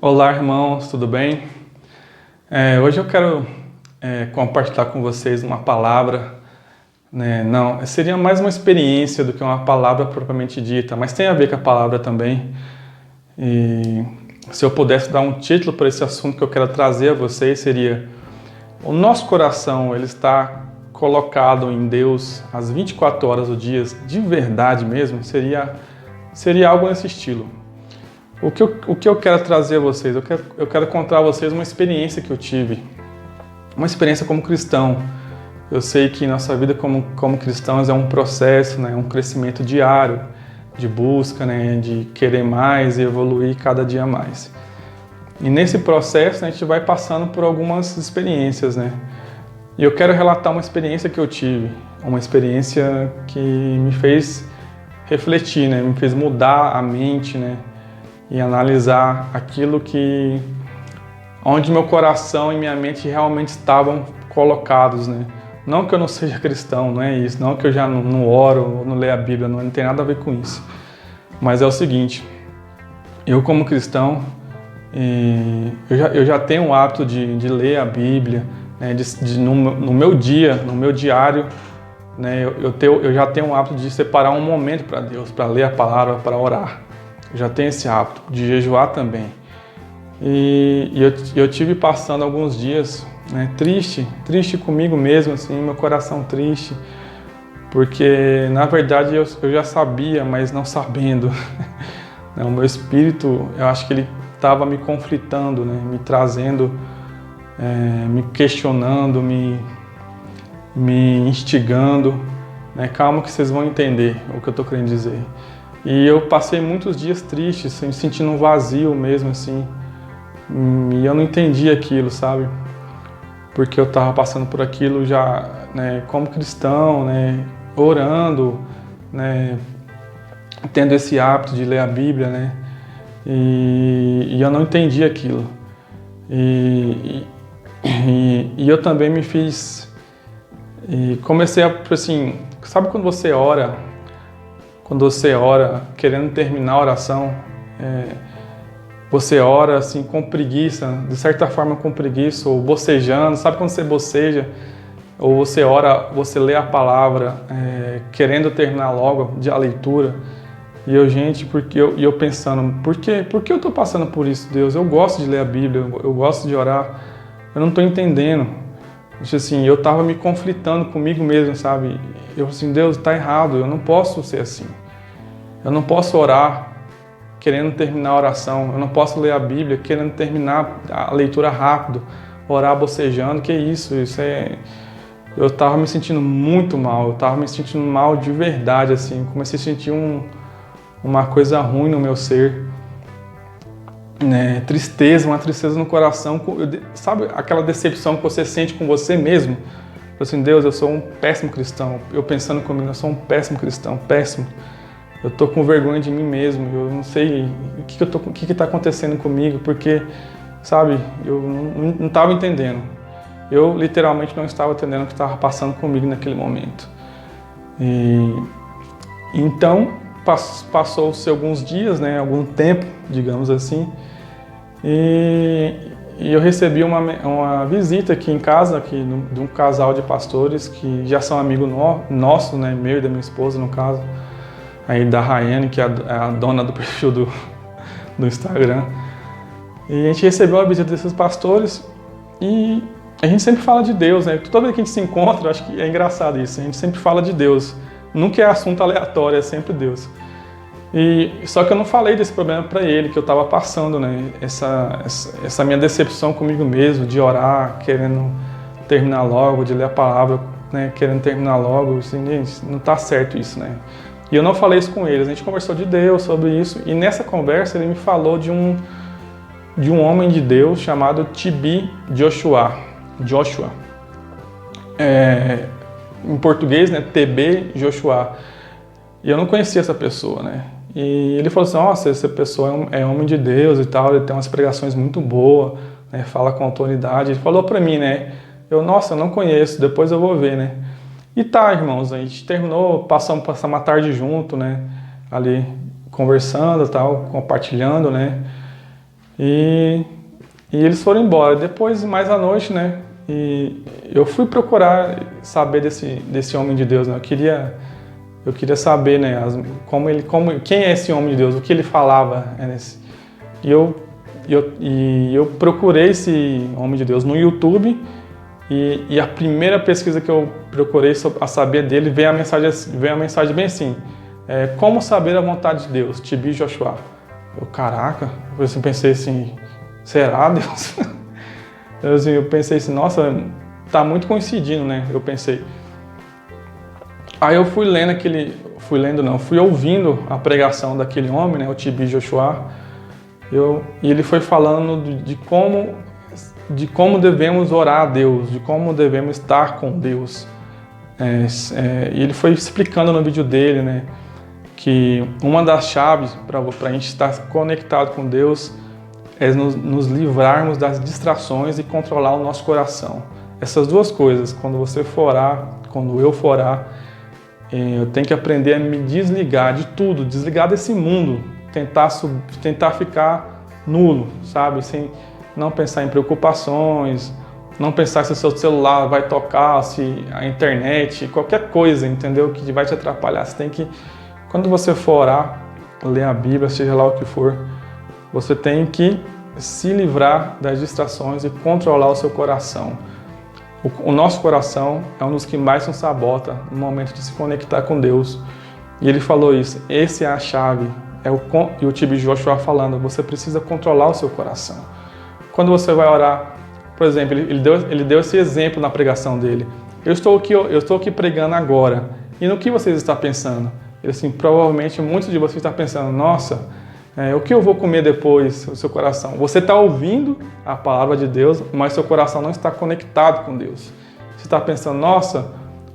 Olá, irmãos, tudo bem? Hoje eu quero compartilhar com vocês uma palavra, né? Não, seria mais uma experiência do que uma palavra propriamente dita, mas tem a ver com a palavra também. E se eu pudesse dar um título para esse assunto que eu quero trazer a vocês, seria: o nosso coração, ele está colocado em Deus às 24 horas do dia, de verdade mesmo? Seria algo nesse estilo. O que eu quero trazer a vocês? Eu quero contar a vocês uma experiência que eu tive. Uma experiência como cristão. Eu sei que nossa vida como cristãos é um processo, né? Um crescimento diário, de busca, né? De querer mais e evoluir cada dia mais. E nesse processo, né, a gente vai passando por algumas experiências, né? E eu quero relatar uma experiência que eu tive. Uma experiência que me fez refletir, né? Me fez mudar a mente, né? E analisar aquilo onde meu coração e minha mente realmente estavam colocados, né? Não que eu não seja cristão, não é isso. Não que eu já não oro, não leio a Bíblia, não tem nada a ver com isso. Mas é o seguinte, eu como cristão, eu já tenho o hábito de ler a Bíblia, né? No meu dia, no meu diário, né? Eu já tenho o hábito de separar um momento para Deus, para ler a palavra, para orar. Eu já tenho esse hábito de jejuar também. E eu tive passando alguns dias, né, triste comigo mesmo, assim, meu coração triste, porque na verdade eu já sabia, mas não sabendo. O meu espírito, eu acho que ele estava me conflitando, né, me trazendo, me questionando, me instigando, né. Calma que vocês vão entender o que eu estou querendo dizer. E eu passei muitos dias tristes, assim, sentindo um vazio mesmo, assim. E eu não entendi aquilo, sabe? Porque eu estava passando por aquilo já, né, como cristão, né, orando, né, tendo esse hábito de ler a Bíblia, né? E eu não entendi aquilo. E eu também me fiz... E comecei a, assim, sabe quando você ora... Quando você ora querendo terminar a oração, você ora assim com preguiça, de certa forma com preguiça, ou bocejando. Sabe quando você boceja? Ou você ora, você lê a palavra querendo terminar logo a leitura. E eu pensando, por que eu estou passando por isso, Deus? Eu gosto de ler a Bíblia, eu gosto de orar, eu não estou entendendo. Assim, eu estava me conflitando comigo mesmo, sabe? Eu assim, Deus, está errado, eu não posso ser assim. Eu não posso orar querendo terminar a oração. Eu não posso ler a Bíblia querendo terminar a leitura rápido, orar bocejando. Que isso? Eu estava me sentindo muito mal. Eu estava me sentindo mal de verdade, assim. Comecei a sentir uma coisa ruim no meu ser, né? Uma tristeza no coração. Sabe aquela decepção que você sente com você mesmo? Assim, Deus, eu sou um péssimo cristão. Eu pensando comigo, eu sou um péssimo cristão, péssimo. Eu tô com vergonha de mim mesmo, eu não sei o que está acontecendo comigo, porque, sabe, eu não estava entendendo. Eu literalmente não estava entendendo o que estava passando comigo naquele momento. Então, passou-se alguns dias, né, algum tempo, digamos assim, e eu recebi uma visita aqui em casa, de um casal de pastores que já são amigos nossos, né, meu e da minha esposa, no caso, aí da Rayane, que é a dona do perfil do Instagram. E a gente recebeu a visita desses pastores e a gente sempre fala de Deus, né? Toda vez que a gente se encontra, eu acho que é engraçado isso, a gente sempre fala de Deus. Nunca é assunto aleatório, é sempre Deus. Só que eu não falei desse problema para ele, que eu estava passando, né? Essa minha decepção comigo mesmo, de orar, querendo terminar logo, de ler a palavra, né? Querendo terminar logo. Assim, gente, não está certo isso, né? E eu não falei isso com eles, a gente conversou de Deus, sobre isso, e nessa conversa ele me falou de um homem de Deus chamado T.B. Joshua. Em português, né, T.B. Joshua. E eu não conhecia essa pessoa, né? E ele falou assim, nossa, essa pessoa é homem de Deus e tal, ele tem umas pregações muito boas, né, fala com autoridade. Ele falou pra mim, né, eu não conheço, depois eu vou ver, né? E tá, irmãos, a gente terminou, passamos uma tarde junto, né, ali conversando e tal, compartilhando, né, E, e eles foram embora. Depois, mais à noite, né? E eu fui procurar saber desse homem de Deus, né? Eu queria saber, né? Quem é esse homem de Deus? O que ele falava? E eu procurei esse homem de Deus no YouTube. E a primeira pesquisa que eu procurei a saber dele veio a mensagem bem assim: como saber a vontade de Deus, TB Joshua. Caraca, eu pensei assim, será Deus? Eu pensei assim, nossa, tá muito coincidindo, né? Eu pensei. Aí eu fui ouvindo a pregação daquele homem, né? O TB Joshua. E ele foi falando de como devemos orar a Deus, de como devemos estar com Deus. E ele foi explicando no vídeo dele, né? Que uma das chaves para a gente estar conectado com Deus é nos livrarmos das distrações e controlar o nosso coração. Essas duas coisas, quando eu for orar, eu tenho que aprender a me desligar de tudo, desligar desse mundo, tentar ficar nulo, sabe? Sem não pensar em preocupações, não pensar se o seu celular vai tocar, se a internet, qualquer coisa, entendeu? Que vai te atrapalhar. Você tem que, quando você for orar, ler a Bíblia, seja lá o que for, você tem que se livrar das distrações e controlar o seu coração. O nosso coração é um dos que mais nos sabota no momento de se conectar com Deus. E ele falou isso, essa é a chave. E o TB Joshua falando, você precisa controlar o seu coração. Quando você vai orar, por exemplo, ele deu esse exemplo na pregação dele. Eu estou aqui pregando agora. E no que vocês estão pensando? Ele assim, provavelmente muitos de vocês estão pensando, nossa, o que eu vou comer depois, o seu coração? Você está ouvindo a palavra de Deus, mas seu coração não está conectado com Deus. Você está pensando, nossa,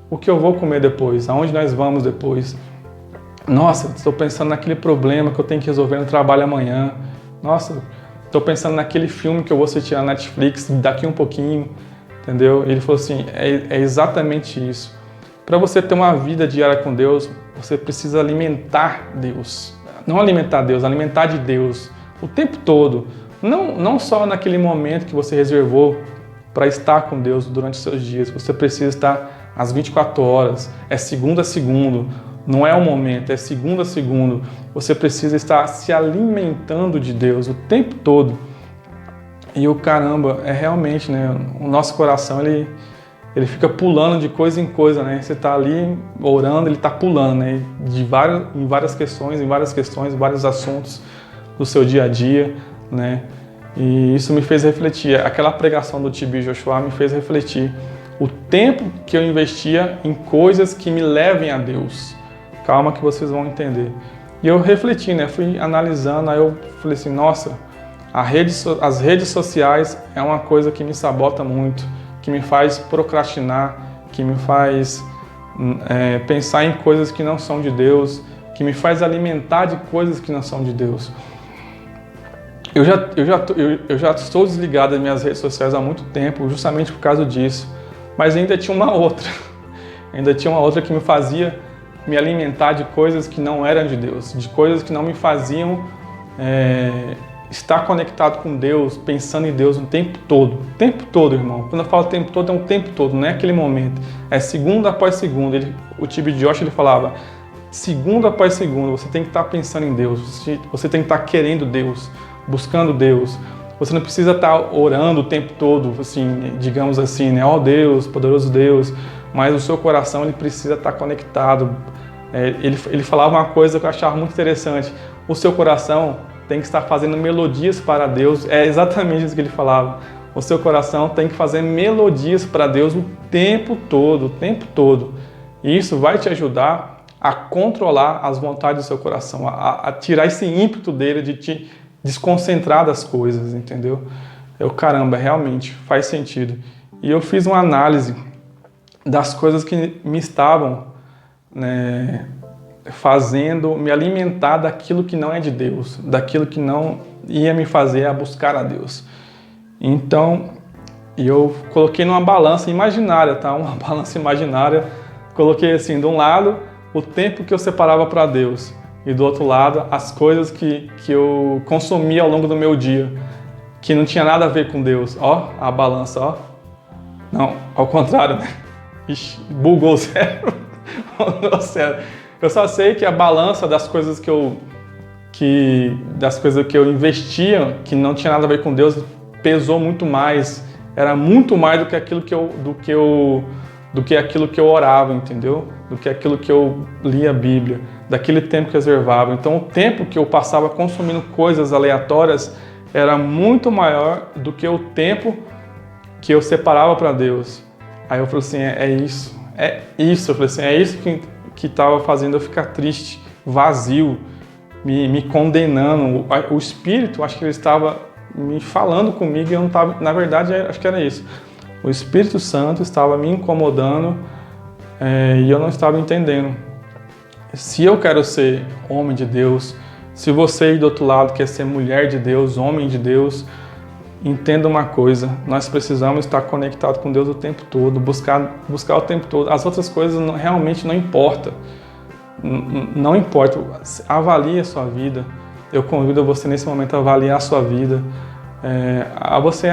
o que eu vou comer depois? Aonde nós vamos depois? Nossa, estou pensando naquele problema que eu tenho que resolver no trabalho amanhã. Nossa, estou pensando naquele filme que eu vou assistir na Netflix daqui um pouquinho, entendeu? Ele falou assim, é exatamente isso. Para você ter uma vida diária com Deus, você precisa alimentar Deus. Não alimentar Deus, alimentar de Deus o tempo todo. Não só naquele momento que você reservou para estar com Deus durante os seus dias. Você precisa estar às 24 horas, é segundo a segundo. Não é um momento, é segundo a segundo. Você precisa estar se alimentando de Deus o tempo todo. E o caramba, realmente, né? O nosso coração, ele fica pulando de coisa em coisa, né? Você está ali orando, ele está pulando, né? Em várias questões, vários assuntos do seu dia a dia, né? E isso me fez refletir. Aquela pregação do TB Joshua me fez refletir o tempo que eu investia em coisas que me levem a Deus. Calma que vocês vão entender. E eu refleti, né? Fui analisando, aí eu falei assim, nossa, as redes sociais é uma coisa que me sabota muito, que me faz procrastinar, que me faz pensar em coisas que não são de Deus, que me faz alimentar de coisas que não são de Deus. Eu já estou desligado das minhas redes sociais há muito tempo, justamente por causa disso. Mas ainda tinha uma outra. Ainda tinha uma outra que me fazia me alimentar de coisas que não eram de Deus, de coisas que não me faziam estar conectado com Deus, pensando em Deus o tempo todo, irmão. Quando eu falo tempo todo, é um tempo todo, não é aquele momento. É segundo após segundo. O TB Joshua ele falava, segundo após segundo, você tem que estar pensando em Deus, você tem que estar querendo Deus, buscando Deus. Você não precisa estar orando o tempo todo, assim, digamos assim, né? Ó Deus, poderoso Deus, mas o seu coração ele precisa estar conectado. Ele falava uma coisa que eu achava muito interessante. O seu coração tem que estar fazendo melodias para Deus. É exatamente isso que ele falava. O seu coração tem que fazer melodias para Deus o tempo todo, o tempo todo. E isso vai te ajudar a controlar as vontades do seu coração, a tirar esse ímpeto dele de te desconcentrar das coisas, entendeu? Caramba, realmente faz sentido. E eu fiz uma análise das coisas que me estavam, né, fazendo me alimentar daquilo que não é de Deus, daquilo que não ia me fazer a buscar a Deus. Então, eu coloquei numa balança imaginária, tá? Uma balança imaginária. Coloquei assim, de um lado, o tempo que eu separava para Deus e do outro lado, as coisas que eu consumia ao longo do meu dia. que não tinha nada a ver com Deus. Ó, a balança, ó. Não, ao contrário, né? Ixi, bugou o cérebro. Eu só sei que a balança das coisas que eu investia, que não tinha nada a ver com Deus, pesou muito mais. Era muito mais do que aquilo que eu orava, entendeu? Do que aquilo que eu lia a Bíblia, daquele tempo que eu reservava. Então, o tempo que eu passava consumindo coisas aleatórias era muito maior do que o tempo que eu separava para Deus. Aí eu falei assim, é isso. Eu falei assim, é isso que estava fazendo eu ficar triste, vazio, me condenando. O Espírito, acho que ele estava me falando comigo e eu não estava, na verdade, acho que era isso. O Espírito Santo estava me incomodando e eu não estava entendendo. Se eu quero ser homem de Deus, se você aí do outro lado quer ser mulher de Deus, homem de Deus, entenda uma coisa, nós precisamos estar conectados com Deus o tempo todo, buscar o tempo todo. As outras coisas realmente não importam. Não importa. Avalie a sua vida. Eu convido você nesse momento a avaliar a sua vida, a você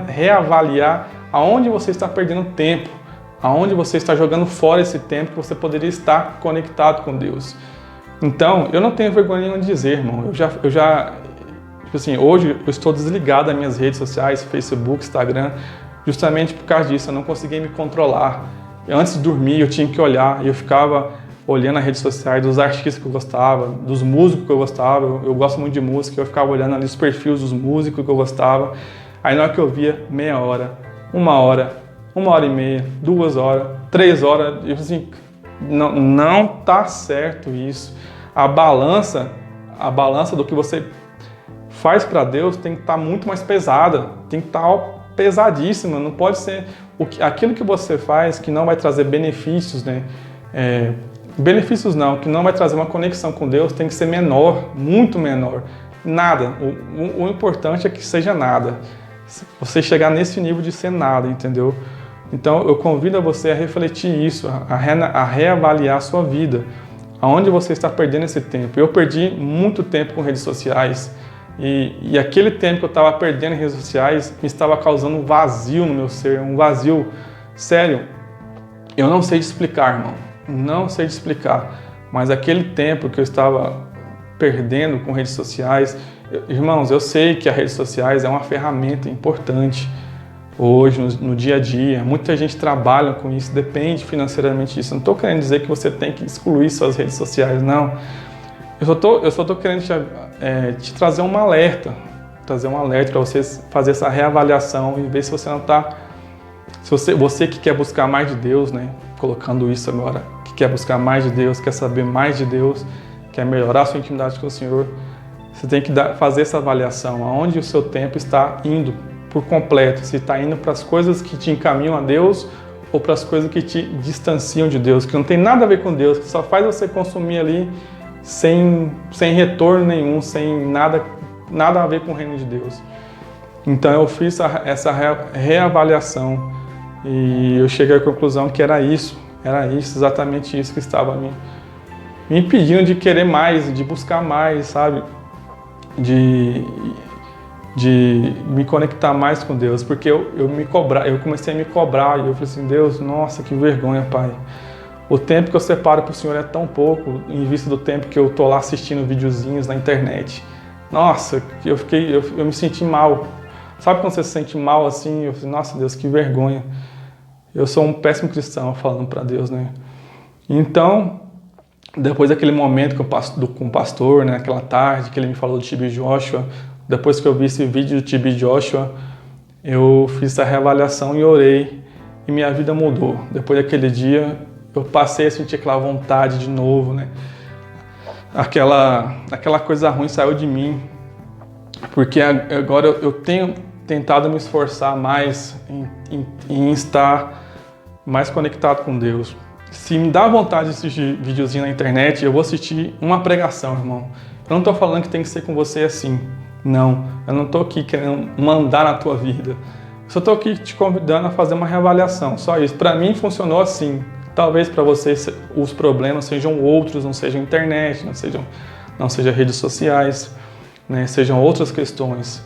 reavaliar aonde você está perdendo tempo, aonde você está jogando fora esse tempo que você poderia estar conectado com Deus. Então, eu não tenho vergonha nenhuma de dizer, irmão, eu já tipo assim, hoje eu estou desligado das minhas redes sociais, Facebook, Instagram, justamente por causa disso, eu não conseguia me controlar. Antes de dormir eu tinha que olhar, e eu ficava olhando as redes sociais dos artistas que eu gostava, dos músicos que eu gostava, eu gosto muito de música, eu ficava olhando ali os perfis dos músicos que eu gostava, aí na hora que eu via, meia hora, 1h30, 2h, 3h, eu assim, não tá certo isso. A balança do que você faz para Deus tem que estar muito mais pesada, tem que estar pesadíssima, não pode ser aquilo que você faz que não vai trazer benefícios, né? Benefícios não, que não vai trazer uma conexão com Deus, tem que ser menor, muito menor. Nada, o importante é que seja nada. Você chegar nesse nível de ser nada, entendeu? Então eu convido você a refletir isso, a reavaliar a sua vida. Aonde você está perdendo esse tempo? Eu perdi muito tempo com redes sociais e aquele tempo que eu estava perdendo em redes sociais me estava causando um vazio no meu ser, um vazio sério. Eu não sei te explicar, irmão. Não sei te explicar, mas aquele tempo que eu estava perdendo com redes sociais, irmãos, eu sei que as redes sociais é uma ferramenta importante hoje, no dia a dia. Muita gente trabalha com isso, depende financeiramente disso. Eu não estou querendo dizer que você tem que excluir suas redes sociais, não. Eu só estou querendo te trazer um alerta para você fazer essa reavaliação e ver se você não está... Se você que quer buscar mais de Deus, né? Colocando isso agora, que quer buscar mais de Deus, quer saber mais de Deus, quer melhorar a sua intimidade com o Senhor, você tem que fazer essa avaliação, aonde o seu tempo está indo por completo, se está indo para as coisas que te encaminham a Deus ou para as coisas que te distanciam de Deus, que não tem nada a ver com Deus, que só faz você consumir ali sem retorno nenhum, sem nada a ver com o reino de Deus. Então eu fiz essa reavaliação e eu cheguei à conclusão que era isso, exatamente isso que estava me impedindo de querer mais, de buscar mais, sabe? De me conectar mais com Deus, porque eu comecei a me cobrar e eu falei assim, Deus, nossa, que vergonha, Pai. O tempo que eu separo para o Senhor é tão pouco em vista do tempo que eu tô lá assistindo videozinhos na internet. Nossa, eu me senti mal. Sabe quando você se sente mal assim? Eu falei, nossa, Deus, que vergonha. Eu sou um péssimo cristão falando para Deus, né? Então, depois daquele momento com o pastor, né, aquela tarde que ele me falou do TB Joshua, depois que eu vi esse vídeo do TB Joshua, eu fiz essa reavaliação e orei e minha vida mudou. Depois daquele dia, eu passei a sentir aquela vontade de novo, né? Aquela coisa ruim saiu de mim, porque agora eu tenho tentado me esforçar mais em estar mais conectado com Deus. Se me dá vontade de assistir videozinho na internet, eu vou assistir uma pregação, irmão. Eu não estou falando que tem que ser com você assim. Não, eu não estou aqui querendo mandar na tua vida. Eu só estou aqui te convidando a fazer uma reavaliação, só isso. Para mim funcionou assim. Talvez para você os problemas sejam outros, não sejam internet, não sejam redes sociais, né? Sejam outras questões.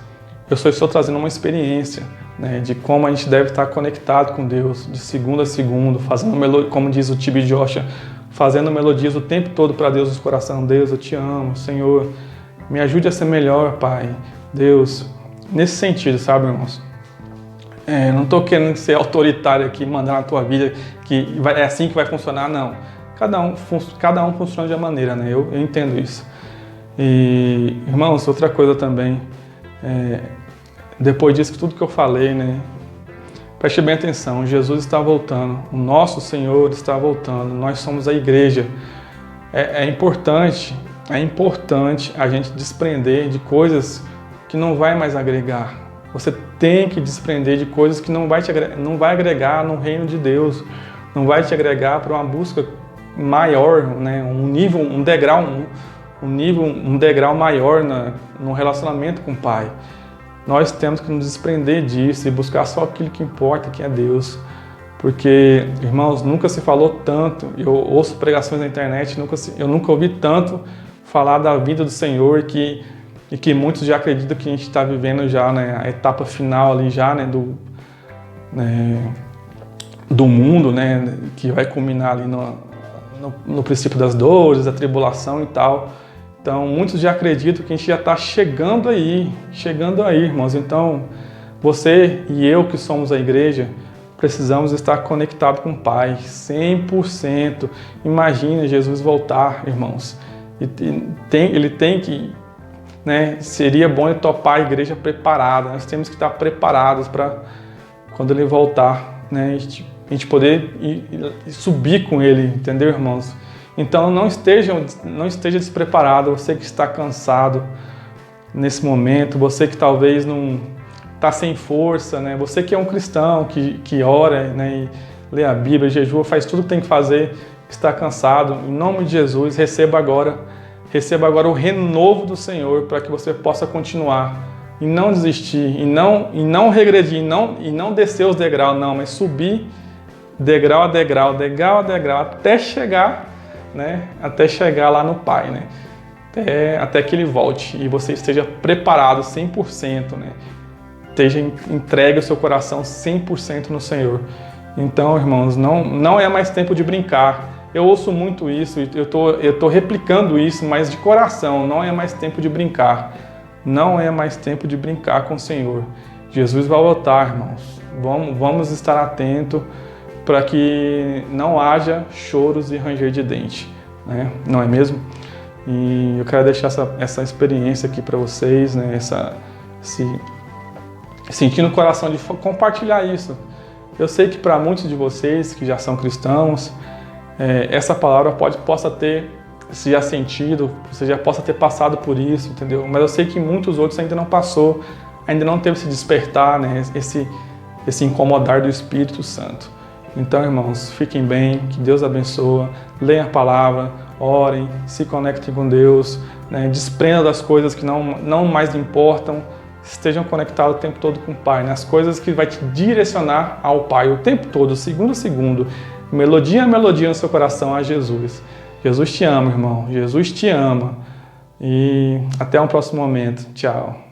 eu só estou trazendo uma experiência, né, de como a gente deve estar conectado com Deus, de segundo a segundo, fazendo melodia, como diz o T.B. Joshua, fazendo melodias o tempo todo para Deus no coração. Deus, eu te amo, Senhor, me ajude a ser melhor, Pai. Deus, nesse sentido, sabe, irmãos? Não estou querendo ser autoritário aqui, mandar na tua vida que é assim que vai funcionar, não. Cada um funciona de uma maneira, né? Eu entendo isso. E, irmãos, outra coisa também, depois disso, tudo que eu falei, né? Preste bem atenção, Jesus está voltando, o nosso Senhor está voltando, nós somos a igreja. É importante a gente desprender de coisas que não vai mais agregar. Você tem que desprender de coisas que não vai agregar no reino de Deus, não vai te agregar para uma busca maior, né? Um degrau maior no relacionamento com o Pai. Nós temos que nos desprender disso e buscar só aquilo que importa, que é Deus. Porque, irmãos, nunca se falou tanto, eu ouço pregações na internet, eu nunca ouvi tanto falar da vida do Senhor e que muitos já acreditam que a gente está vivendo já, né, a etapa final ali já, né, do mundo, né, que vai culminar ali no princípio das dores, da tribulação e tal. Então, muitos já acreditam que a gente já está chegando aí, irmãos. Então, você e eu que somos a igreja, precisamos estar conectados com o Pai, 100%. Imagina Jesus voltar, irmãos. Ele tem que, né, seria bom ele topar a igreja preparada. Nós temos que estar preparados para, quando ele voltar, né, a gente poder ir subir com ele, entendeu, irmãos? Então não esteja despreparado, você que está cansado nesse momento, você que talvez não está sem força, né? Você que é um cristão, que ora, né, e lê a Bíblia, jejua, faz tudo que tem que fazer, está cansado, em nome de Jesus, receba agora o renovo do Senhor para que você possa continuar e não desistir, e não regredir, e não descer os degraus, não, mas subir degrau a degrau, até chegar, né? Até chegar lá no Pai, né? Até que Ele volte e você esteja preparado 100%, né? Esteja entregue o seu coração 100% no Senhor. Então, irmãos, não é mais tempo de brincar. Eu ouço muito isso, eu tô replicando isso, mas de coração, não é mais tempo de brincar. Não é mais tempo de brincar com o Senhor. Jesus vai voltar, irmãos. Vamos estar atentos para que não haja choros e ranger de dente, né? Não é mesmo? E eu quero deixar essa experiência aqui para vocês, né? Sentir no coração de compartilhar isso. Eu sei que para muitos de vocês que já são cristãos, essa palavra possa ter se já sentido, você já possa ter passado por isso, entendeu? Mas eu sei que muitos outros ainda não passou, ainda não teve esse despertar, né? Esse incomodar do Espírito Santo. Então, irmãos, fiquem bem, que Deus abençoe, leiam a palavra, orem, se conectem com Deus, né? Desprendam das coisas que não mais importam, estejam conectados o tempo todo com o Pai, né? As coisas que vai te direcionar ao Pai o tempo todo, segundo a segundo, melodia a melodia no seu coração a Jesus. Jesus te ama, irmão, Jesus te ama. E até um próximo momento. Tchau.